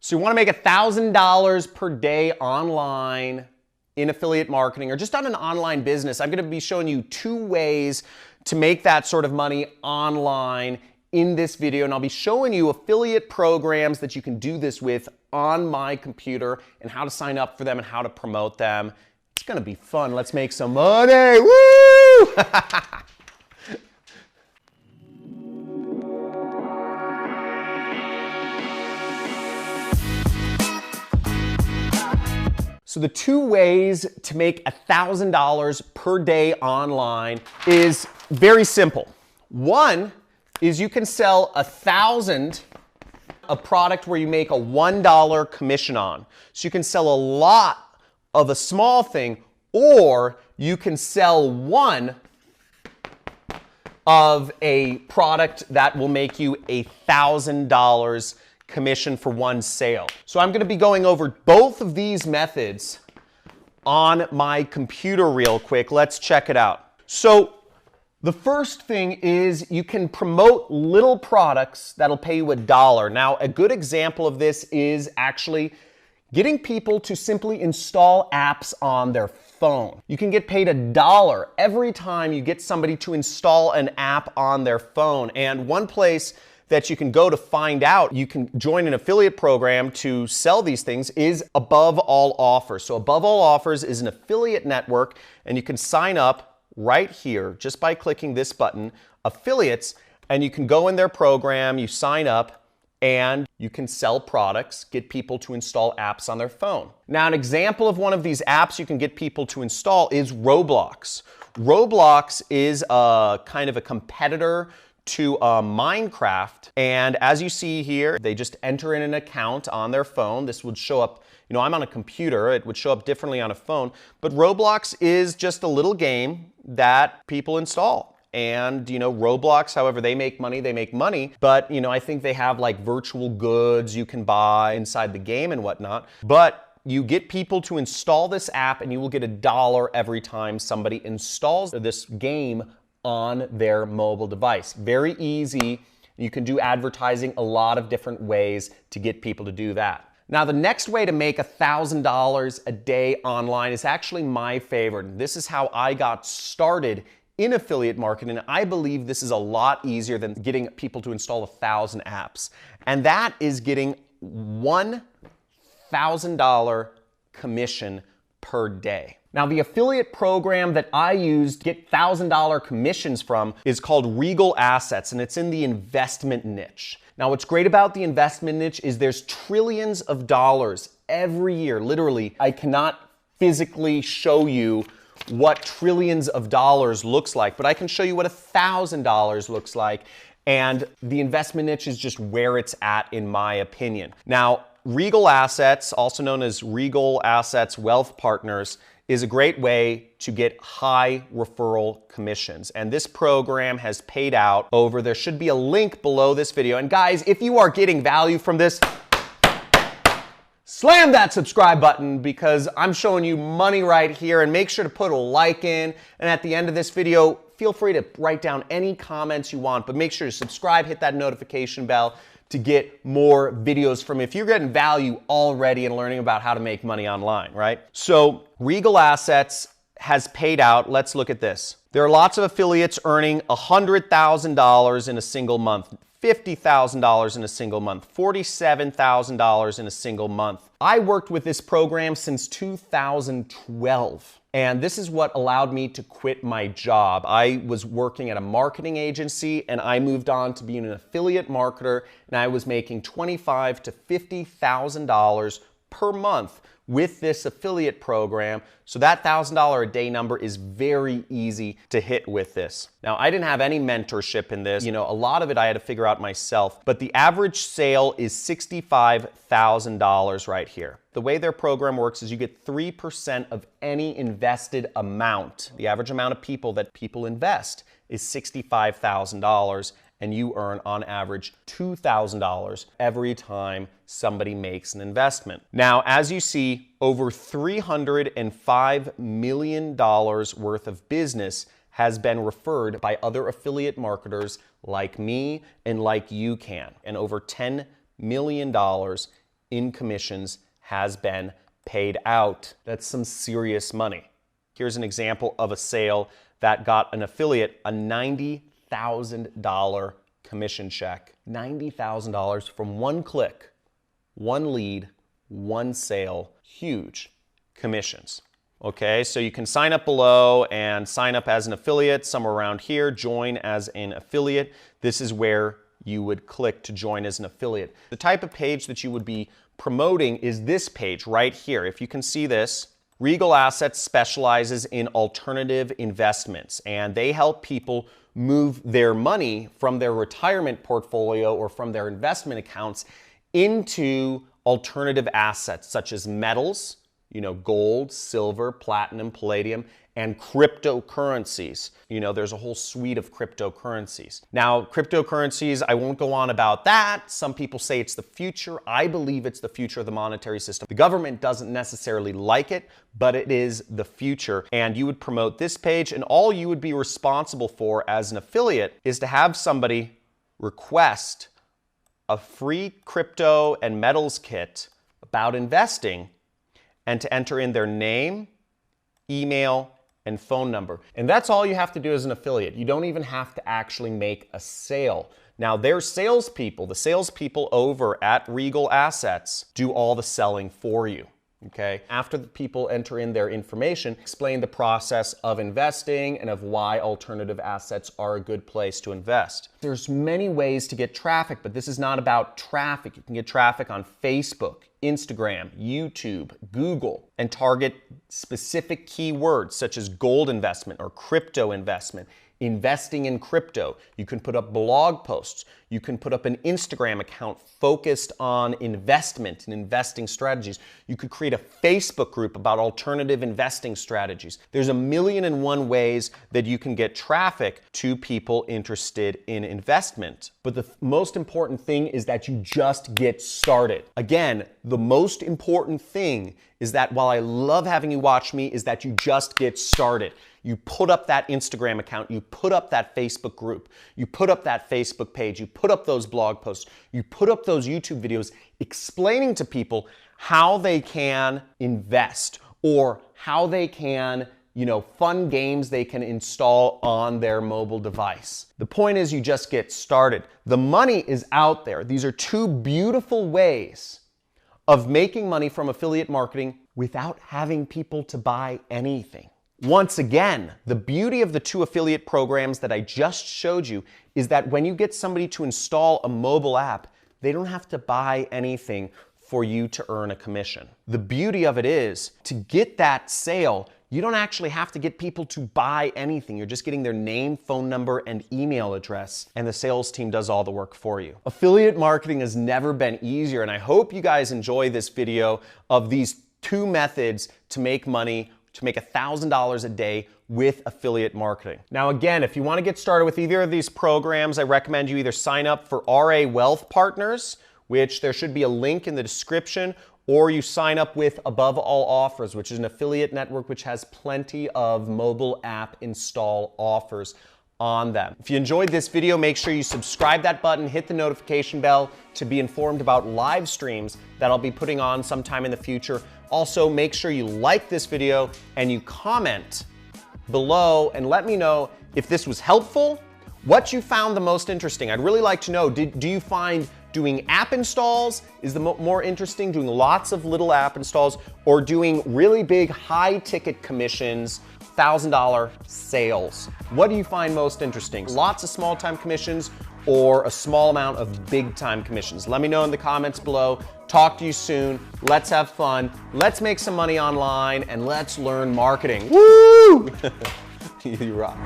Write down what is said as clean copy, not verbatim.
So you want to make $1,000 per day online in affiliate marketing or just on an online business. I'm going to be showing you 2 ways to make that sort of money online in this video, and I'll be showing you affiliate programs that you can do this with on my computer and how to sign up for them and how to promote them. It's going to be fun. Let's make some money. Woo! So the 2 ways to make $1,000 per day online is very simple. One is you can sell 1,000, a product where you make a $1 commission on. So you can sell a lot of a small thing, or you can sell one of a product that will make you $1,000 commission for one sale. So I'm going to be going over both of these methods on my computer real quick. Let's check it out. So the first thing is you can promote little products that'll pay you $1. Now, a good example of this is actually getting people to simply install apps on their phone. You can get paid $1 every time you get somebody to install an app on their phone. And one place that you can go to find out you can join an affiliate program to sell these things is Above All Offers. So Above All Offers is an affiliate network, and you can sign up right here just by clicking this button, Affiliates, and you can go in their program, you sign up, and you can sell products, get people to install apps on their phone. Now, an example of one of these apps you can get people to install is Roblox. Roblox is a kind of a competitor to Minecraft, and as you see here, they just enter in an account on their phone. This would show up, you know, I'm on a computer, it would show up differently on a phone, but Roblox is just a little game that people install. And, you know, Roblox, however, they make money, but, you know, I think they have like virtual goods you can buy inside the game and whatnot, but you get people to install this app and you will get $1 every time somebody installs this game on their mobile device. Very easy. You can do advertising a lot of different ways to get people to do that. Now, the next way to make $1,000 a day online is actually my favorite. This is how I got started in affiliate marketing. I believe this is a lot easier than getting people to install 1,000 apps. And that is getting $1,000 commission per day. Now, the affiliate program that I used to get $1,000 commissions from is called Regal Assets, and it's in the investment niche. Now, what's great about the investment niche is there's trillions of dollars every year. Literally, I cannot physically show you what trillions of dollars looks like, but I can show you what $1,000 looks like, and the investment niche is just where it's at, in my opinion. Now, Regal Assets, also known as Regal Assets Wealth Partners, is a great way to get high referral commissions. And this program has paid out over, there should be a link below this video. And guys, if you are getting value from this, slam that subscribe button, because I'm showing you money right here. And make sure to put a like in. And at the end of this video, feel free to write down any comments you want, but make sure to subscribe, hit that notification bell to get more videos from me if you're getting value already and learning about how to make money online, right? So Regal Assets has paid out. Let's look at this. There are lots of affiliates earning $100,000 in a single month, $50,000 in a single month, $47,000 in a single month. I worked with this program since 2012. And this is what allowed me to quit my job. I was working at a marketing agency and I moved on to being an affiliate marketer, and I was making $25,000 to $50,000 per month with this affiliate program. So that $1,000 a day number is very easy to hit with this. Now, I didn't have any mentorship in this. You know, a lot of it I had to figure out myself, but the average sale is $65,000 right here. The way their program works is you get 3% of any invested amount. The average amount of people that people invest is $65,000, and you earn on average $2,000 every time somebody makes an investment. Now, as you see, over $305 million worth of business has been referred by other affiliate marketers like me and like you can, and over $10 million in commissions has been paid out. That's some serious money. Here's an example of a sale that got an affiliate a $90,000 commission check. $90,000 from one click, one lead, one sale, huge commissions. Okay, so you can sign up below and sign up as an affiliate, somewhere around here, join as an affiliate. This is where you would click to join as an affiliate. The type of page that you would be promoting is this page right here. If you can see this, Regal Assets specializes in alternative investments, and they help people move their money from their retirement portfolio or from their investment accounts into alternative assets such as metals, gold, silver, platinum, palladium, and cryptocurrencies. There's a whole suite of cryptocurrencies. Now, cryptocurrencies, I won't go on about that. Some people say it's the future. I believe it's the future of the monetary system. The government doesn't necessarily like it, but it is the future. And you would promote this page, and all you would be responsible for as an affiliate is to have somebody request a free crypto and metals kit about investing, and to enter in their name, email, and phone number. And that's all you have to do as an affiliate. You don't even have to actually make a sale. Now, their salespeople, the salespeople over at Regal Assets, do all the selling for you. Okay? After the people enter in their information, explain the process of investing and of why alternative assets are a good place to invest. There's many ways to get traffic, but this is not about traffic. You can get traffic on Facebook, Instagram, YouTube, Google, and target specific keywords such as gold investment or crypto investment, investing in crypto. You can put up blog posts. You can put up an Instagram account focused on investment and investing strategies. You could create a Facebook group about alternative investing strategies. There's 1,000,001 ways that you can get traffic to people interested in investment. But the most important thing is that you just get started. Again, the most important thing is that while I love having you watch me, is that you just get started. You put up that Instagram account, you put up that Facebook group, you put up that Facebook page, you put up those blog posts, you put up those YouTube videos explaining to people how they can invest or how they can, fun games they can install on their mobile device. The point is you just get started. The money is out there. These are two beautiful ways of making money from affiliate marketing without having people to buy anything. Once again, the beauty of the two affiliate programs that I just showed you is that when you get somebody to install a mobile app, they don't have to buy anything for you to earn a commission. The beauty of it is, to get that sale, you don't actually have to get people to buy anything. You're just getting their name, phone number, and email address, and the sales team does all the work for you. Affiliate marketing has never been easier, and I hope you guys enjoy this video of these two methods to make money, to make $1,000 a day with affiliate marketing. Now again, if you want to get started with either of these programs, I recommend you either sign up for RA Wealth Partners, which there should be a link in the description, or you sign up with Above All Offers, which is an affiliate network which has plenty of mobile app install offers on them. If you enjoyed this video, make sure you subscribe that button, hit the notification bell to be informed about live streams that I'll be putting on sometime in the future. Also, make sure you like this video and you comment below and let me know if this was helpful, what you found the most interesting. I'd really like to know, do you find doing app installs is the more interesting, doing lots of little app installs, or doing really big high ticket commissions, $1,000 sales? What do you find most interesting? Lots of small time commissions or a small amount of big time commissions? Let me know in the comments below. Talk to you soon. Let's have fun. Let's make some money online and let's learn marketing. Woo! You rock.